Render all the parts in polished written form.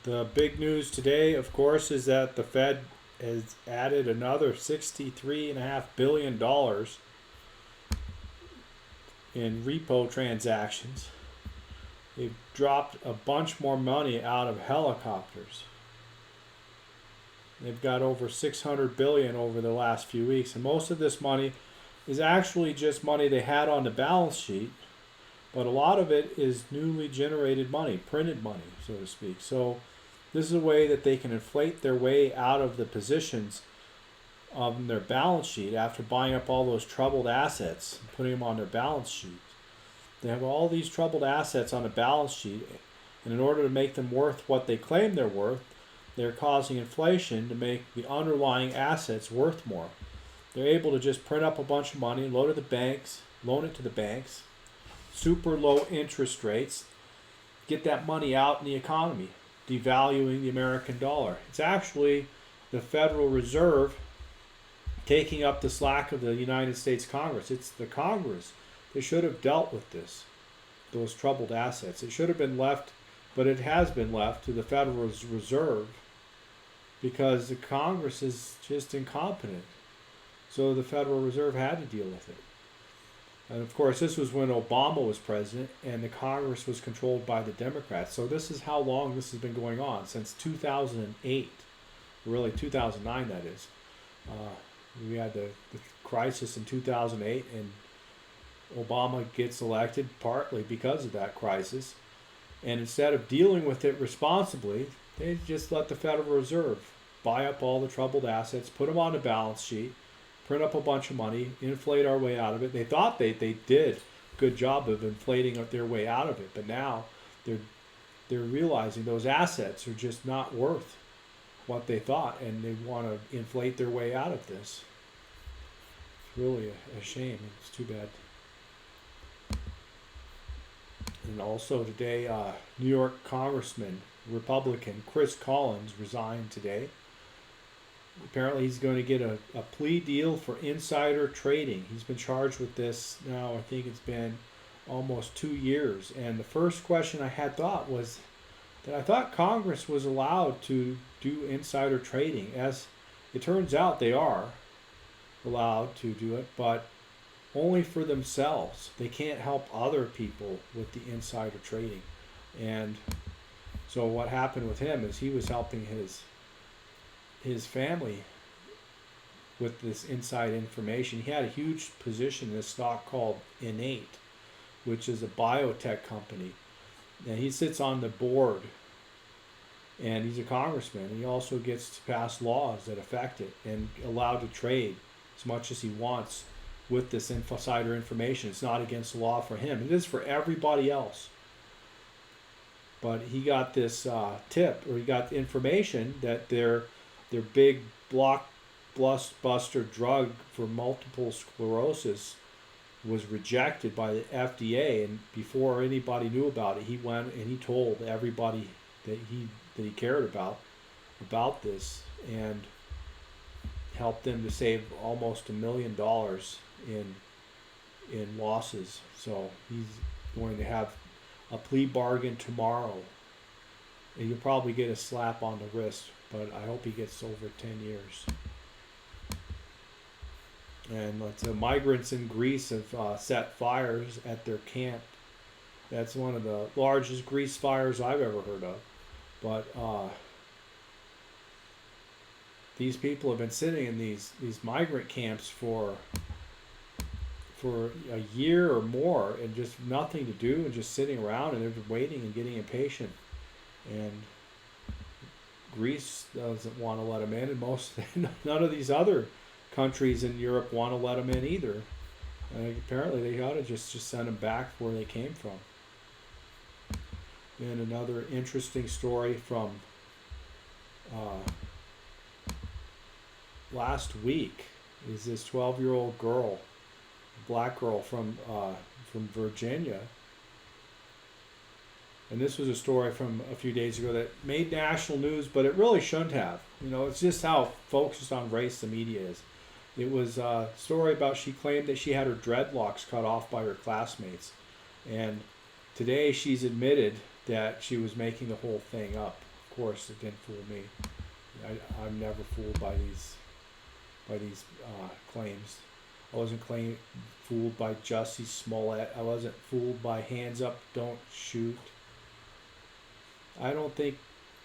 The big news today, of course, is that the Fed has added another $63.5 billion in repo transactions. They've dropped a bunch more money out of helicopters. They've got over 600 billion over the last few weeks, and most of this money is actually just money they had on the balance sheet, but a lot of it is newly generated money, printed money, so to speak. So this is a way that they can inflate their way out of the positions on their balance sheet after buying up all those troubled assets and putting them on their balance sheet. They have all these troubled assets on a balance sheet, and in order to make them worth what they claim they're worth, they're causing inflation to make the underlying assets worth more. They're able to just print up a bunch of money, loan it to the banks, super low interest rates, get that money out in the economy, devaluing the American dollar. It's actually the Federal Reserve taking up the slack of the United States Congress. It's the Congress. They should have dealt with those troubled assets. It should have been left, but it has been left to the Federal Reserve because the Congress is just incompetent. So the Federal Reserve had to deal with it. And of course, this was when Obama was president and the Congress was controlled by the Democrats. So this is how long this has been going on, since 2008, really 2009 that is. We had the crisis in 2008, and Obama gets elected partly because of that crisis. And instead of dealing with it responsibly, they just let the Federal Reserve buy up all the troubled assets, put them on the balance sheet, print up a bunch of money, inflate our way out of it. They thought they did a good job of inflating their way out of it, but now they're realizing those assets are just not worth what they thought, and they want to inflate their way out of this. It's really a shame. It's too bad. And also today, New York Congressman, Republican Chris Collins resigned today. Apparently he's going to get a plea deal for insider trading. He's been charged with this now, I think it's been almost 2 years. And the first question I had thought was that I thought Congress was allowed to do insider trading. As it turns out, they are allowed to do it, but only for themselves. They can't help other people with the insider trading. And so what happened with him is he was helping his family with this inside information. He had a huge position in a stock called Innate, which is a biotech company. And he sits on the board, and he's a congressman. He also gets to pass laws that affect it and allowed to trade as much as he wants with this insider information. It's not against the law for him. It is for everybody else. But he got this tip, or he got information that their big blockbuster drug for multiple sclerosis was rejected by the FDA, and before anybody knew about it, he went and he told everybody that he cared about this, and helped them to save almost $1 million in losses. So he's going to have a plea bargain tomorrow, and you'll probably get a slap on the wrist, but I hope he gets over 10 years. And migrants in Greece have set fires at their camp. That's one of the largest grease fires I've ever heard of. But these people have been sitting in these migrant camps for a year or more, and just nothing to do, and just sitting around, and they're just waiting and getting impatient. And Greece doesn't want to let them in, and none of these other countries in Europe want to let them in either. Apparently they ought to just send them back where they came from. And another interesting story from last week is this 12-year-old girl, black girl from Virginia. And this was a story from a few days ago that made national news, but it really shouldn't have. It's just how focused on race the media is. It was a story about, she claimed that she had her dreadlocks cut off by her classmates. And today she's admitted that she was making the whole thing up. Of course, it didn't fool me. I'm never fooled by these claims. I wasn't fooled by Jussie Smollett. I wasn't fooled by hands up, don't shoot. I don't think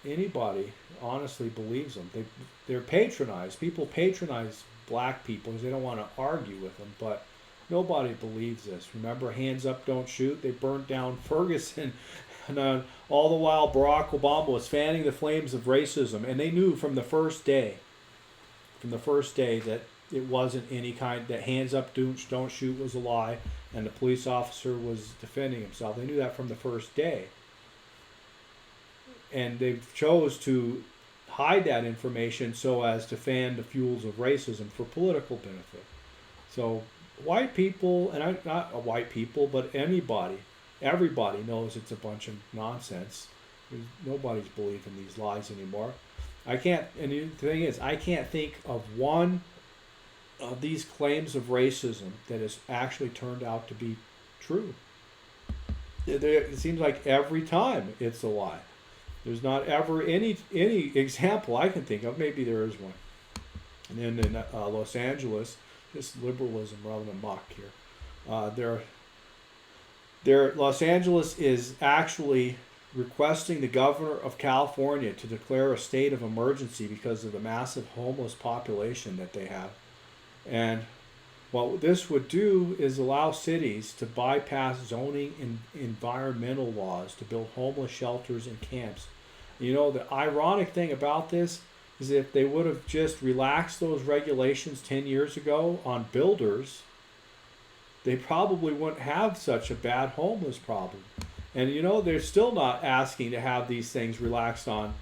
anybody honestly believes them. They're patronized. People patronize black people because they don't want to argue with them, but nobody believes this. Remember, hands up, don't shoot? They burnt down Ferguson, and all the while Barack Obama was fanning the flames of racism, and they knew from the first day that it wasn't any kind, that hands up, don't shoot was a lie, and the police officer was defending himself. They knew that from the first day. And they chose to hide that information so as to fan the fuels of racism for political benefit. So white people, and not white people, but everybody knows it's a bunch of nonsense. Nobody's believing these lies anymore. And the thing is, I can't think of one of these claims of racism that has actually turned out to be true. It seems like every time it's a lie. There's not ever any example I can think of. Maybe there is one. And then in Los Angeles, just liberalism running amok here. Los Angeles is actually requesting the governor of California to declare a state of emergency because of the massive homeless population that they have. And what this would do is allow cities to bypass zoning and environmental laws to build homeless shelters and camps. You know, the ironic thing about this is if they would have just relaxed those regulations 10 years ago on builders, they probably wouldn't have such a bad homeless problem. And you know, they're still not asking to have these things relaxed on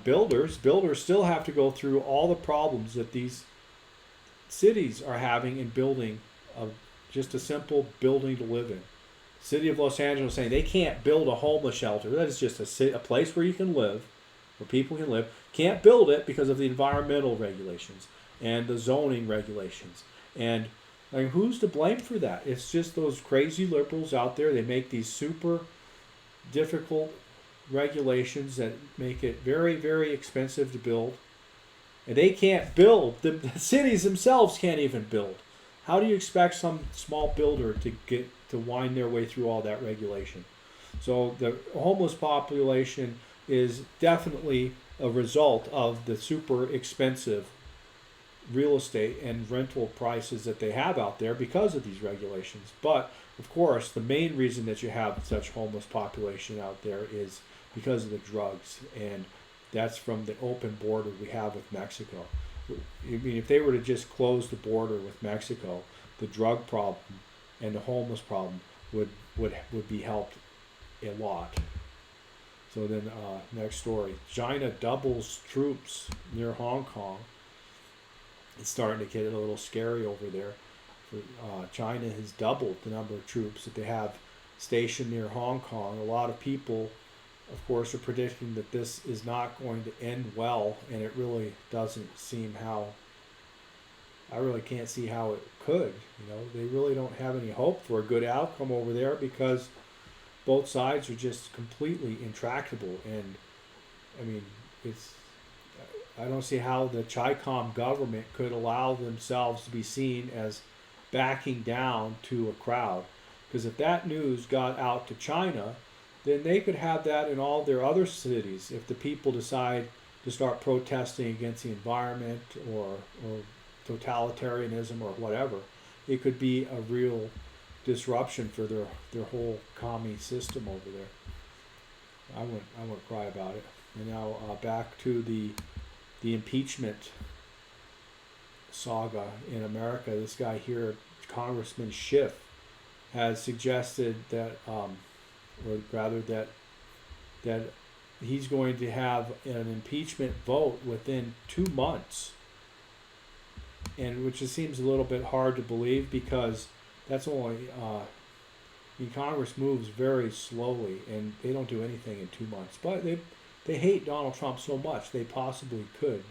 builders. Builders still have to go through all the problems that these cities are having in building just a simple building to live in. City of Los Angeles saying they can't build a homeless shelter. That is just a place where you can live, where people can live. Can't build it because of the environmental regulations and the zoning regulations. And I mean, who's to blame for that? It's just those crazy liberals out there. They make these super difficult regulations that make it very, very expensive to build. And they can't build. The cities themselves can't even build. How do you expect some small builder to wind their way through all that regulation? So the homeless population is definitely a result of the super expensive real estate and rental prices that they have out there because of these regulations. But of course, the main reason that you have such homeless population out there is because of the drugs, and that's from the open border we have with Mexico. I mean, if they were to just close the border with Mexico, the drug problem and the homeless problem would be helped a lot. So then, next story: China doubles troops near Hong Kong. It's starting to get a little scary over there. China has doubled the number of troops that they have stationed near Hong Kong. A lot of people, of course, are predicting that this is not going to end well, and it really doesn't seem how. I really can't see how it could. You know, they really don't have any hope for a good outcome over there because both sides are just completely intractable. And I mean, I don't see how the Chi-Com government could allow themselves to be seen as backing down to a crowd. Because if that news got out to China, then they could have that in all their other cities if the people decide to start protesting against the environment or totalitarianism or whatever. It could be a real disruption for their whole commie system over there. I wouldn't cry about it. And now back to the impeachment saga in America. This guy here, Congressman Schiff, has suggested that, or rather that he's going to have an impeachment vote within 2 months, and which just seems a little bit hard to believe because that's only. Congress moves very slowly, and they don't do anything in 2 months. But they hate Donald Trump so much they possibly could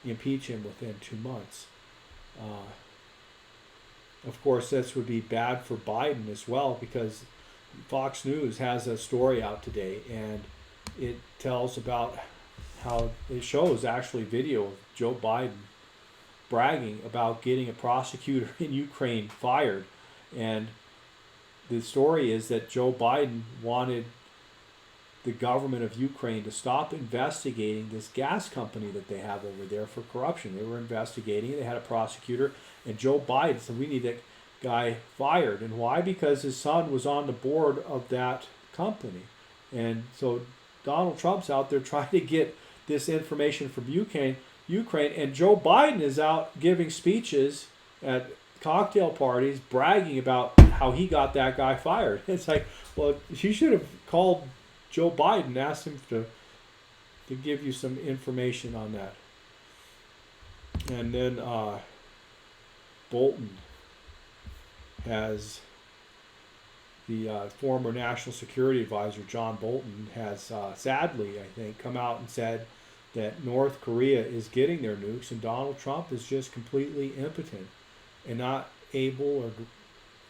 impeach him within 2 months. Of course, this would be bad for Biden as well because Fox News has a story out today, and it tells about how it shows actually video of Joe Biden bragging about getting a prosecutor in Ukraine fired. And the story is that Joe Biden wanted the government of Ukraine to stop investigating this gas company that they have over there for corruption. They were investigating it. They had a prosecutor, and Joe Biden said, we need that guy fired. And why? Because his son was on the board of that company. And so Donald Trump's out there trying to get this information from Ukraine, and Joe Biden is out giving speeches at cocktail parties bragging about how he got that guy fired. It's like, well, you should have called Joe Biden and asked him to give you some information on that. And then Bolton has the former National Security Advisor, John Bolton, has sadly, I think, come out and said that North Korea is getting their nukes and Donald Trump is just completely impotent and not able or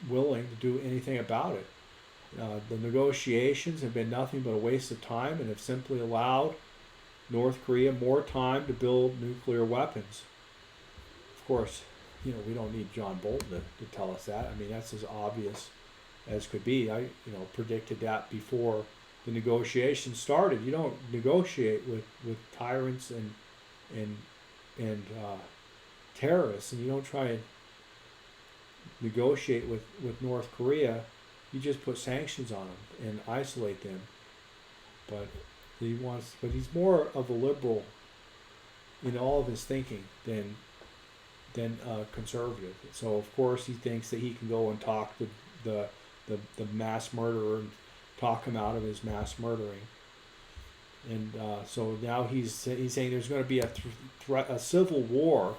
willing to do anything about it. The negotiations have been nothing but a waste of time and have simply allowed North Korea more time to build nuclear weapons. Of course, we don't need John Bolton to tell us that. I mean, that's as obvious as could be. I predicted that before the negotiations started. You don't negotiate with tyrants and terrorists, and you don't try and negotiate with North Korea. You just put sanctions on them and isolate them. But he's more of a liberal in all of his thinking than conservative. So of course he thinks that he can go and talk to the mass murderer and talk him out of his mass murdering. And so now he's saying there's going to be a civil war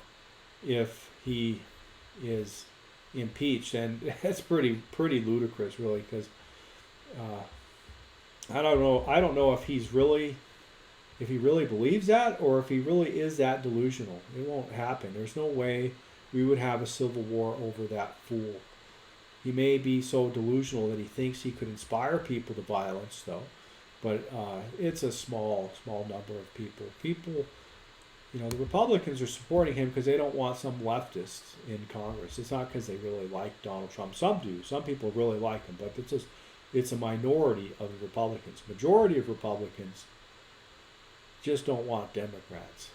if he is impeached, and that's pretty ludicrous, really, because I don't know if he really believes that or if he really is that delusional. It won't happen. There's no way we would have a civil war over that fool. He may be so delusional that he thinks he could inspire people to violence, though, but it's a small number of people. The Republicans are supporting him because they don't want some leftists in Congress. It's not because they really like Donald Trump. Some do. Some people really like him, but it's a minority of the Republicans. Majority of Republicans just don't want Democrats.